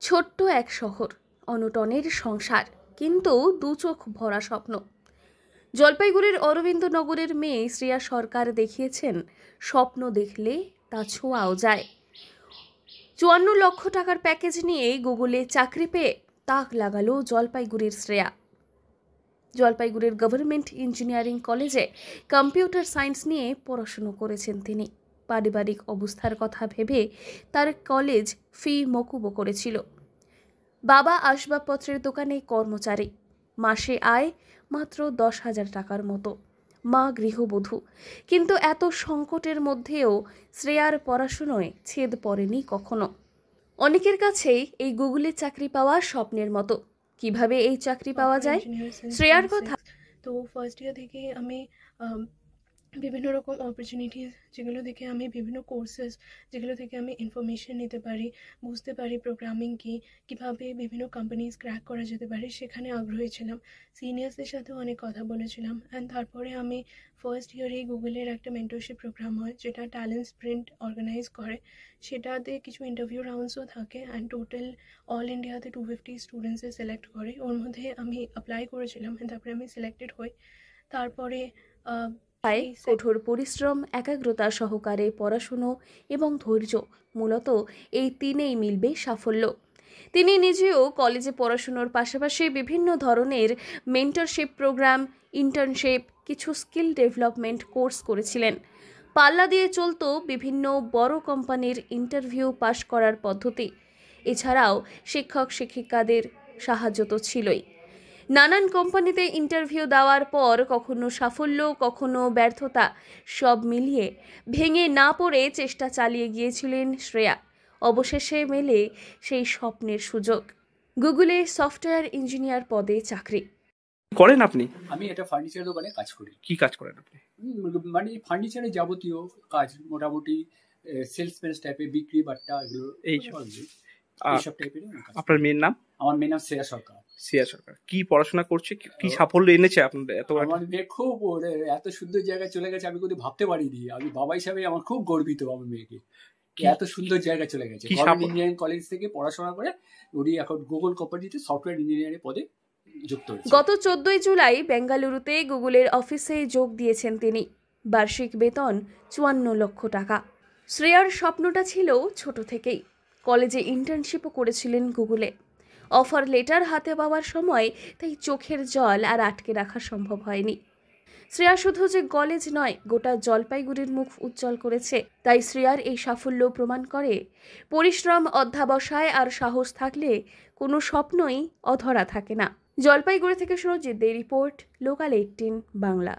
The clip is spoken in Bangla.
ছোট্ট এক শহর, অনটনের সংসার, কিন্তু দু চোখ ভরা স্বপ্ন। জলপাইগুড়ির অরবিন্দনগরের মেয়ে শ্রেয়া সরকার দেখিয়েছেন স্বপ্ন দেখলে তা ছোঁয়াও যায়। ৫৪ লক্ষ টাকার প্যাকেজ নিয়ে গুগলে চাকরি পেয়ে তাক লাগালো জলপাইগুড়ির শ্রেয়া। জলপাইগুড়ির গভর্নমেন্ট ইঞ্জিনিয়ারিং কলেজে কম্পিউটার সায়েন্স নিয়ে পড়াশুনো করেছেন তিনি। পারিবারিক অবস্থার কথা ভেবে তার কলেজ ফি মকুব করেছিল। বাবা আসবাবপত্রের দোকানে কর্মচারী, মাসে আয় মাত্র ১০,০০০ টাকার মতো। মা গৃহবধূ, কিন্তু এত সংকটের মধ্যেও শ্রেয়ার পড়াশুনোয় ছেদ পড়েনি কখনো। অনেকের কাছেই এই গুগলে চাকরি পাওয়া স্বপ্নের মতো। কিভাবে এই চাকরি পাওয়া যায়, শ্রেয়ার কথা। তো ফার্স্ট ইয়ার থেকে আমি বিভিন্ন রকম অপরচুনিটিস, যেগুলো থেকে আমি বিভিন্ন কোর্সেস, যেগুলো থেকে আমি ইনফরমেশন নিতে পারি, বুঝতে পারি প্রোগ্রামিং কীভাবে বিভিন্ন কোম্পানিজ ক্র্যাক করা যেতে পারে, সেখানে আগ্রহী ছিলাম। সিনিয়র্সদের সাথেও অনেক কথা বলেছিলাম। অ্যান্ড তারপরে আমি ফার্স্ট ইয়ারেই গুগলের একটা মেন্টরশিপ প্রোগ্রাম হয়, যেটা ট্যালেন্ট স্প্রিন্ট অর্গানাইজ করে। সেটাতে কিছু ইন্টারভিউ রাউন্ডসও থাকে। অ্যান্ড টোটাল অল ইন্ডিয়াতে 250 স্টুডেন্টসে সিলেক্ট করে। ওর মধ্যে আমি অ্যাপ্লাই করেছিলাম, তারপরে আমি সিলেক্টেড হই। তারপরে কঠোর পরিশ্রম, একাগ্রতা সহকারে পড়াশুনো এবং ধৈর্য, মূলত এই তিনেই মিলবে সাফল্য। তিনি নিজেও কলেজে পড়াশুনোর পাশাপাশি বিভিন্ন ধরনের মেন্টরশিপ প্রোগ্রাম, ইন্টার্নশিপ, কিছু স্কিল ডেভেলপমেন্ট কোর্স করেছিলেন। পাল্লা দিয়ে চলত বিভিন্ন বড় কোম্পানির ইন্টারভিউ পাশ করার পদ্ধতি। এছাড়াও শিক্ষক শিক্ষিকাদের সাহায্য তো ছিলই। নানান কোম্পানিতে ইন্টারভিউ দেওয়ার পর কখনো সাফল্য, কখনো ব্যর্থতা, সব মিলিয়ে ভেঙে না পড়ে চেষ্টা চালিয়ে গিয়েছিলেন শ্রেয়া। অবশেষে মেলে সেই স্বপ্নের সুযোগ, গুগলে সফটওয়্যার ইঞ্জিনিয়ার পদে চাকরি। করেন আপনি? আমি একটা ফার্নিচার দোকানে কাজ করি। কি কাজ করেন আপনি? মানে ফার্নিচারের যাবতীয় কাজ, মোটামুটি সেলসম্যান টাইপের, বিক্রি বাট্টা, এগুলো এইসব টাইপের। আপনার মেয়ের নাম? আমার মেয়ের নাম শ্রেয়া সরকার। শ্রেয়া সরকার কি পড়াশোনা করছে, কি সাফল্য এনেছে আপনাদের? আমার মেয়ে খুব এত সুন্দর জায়গায় চলে গেছে, আমি কিন্তু ভাবতে পারিনি। আমি বাবা হিসাবে আমার খুব গর্বিত আমার মেয়েকে, এত সুন্দর জায়গায় চলে গেছে। ইঞ্জিনিয়ারিং কলেজ থেকে পড়াশোনা করে উনি এখন গুগল কোম্পানিতে সফটওয়্যার ইঞ্জিনিয়ারিং পদে যুক্ত হয়েছে। গত 14 জুলাই বেঙ্গালুরুতে গুগলের অফিসে যোগ দিয়েছেন তিনি। বার্ষিক বেতন ৫৪ লক্ষ টাকা। শ্রেয়ার স্বপ্নটা ছিল ছোট থেকেই। কলেজে ইন্টার্নশিপও করেছিলেন গুগলে। অফার লেটার হাতে পাওয়ার সময় তাই চোখের জল আর আটকে রাখা সম্ভব হয়নি। শ্রেয়া শুধু যে কলেজ নয়, গোটা জলপাইগুড়ির মুখ উজ্জ্বল করেছে। তাই শ্রেয়ার এই সাফল্য প্রমাণ করে পরিশ্রম, অধ্যাবসায় আর সাহস থাকলে কোনো স্বপ্নই অধরা থাকে না। জলপাইগুড়ি থেকে সুরজিৎ দে রিপোর্ট, লোকাল 18 বাংলা।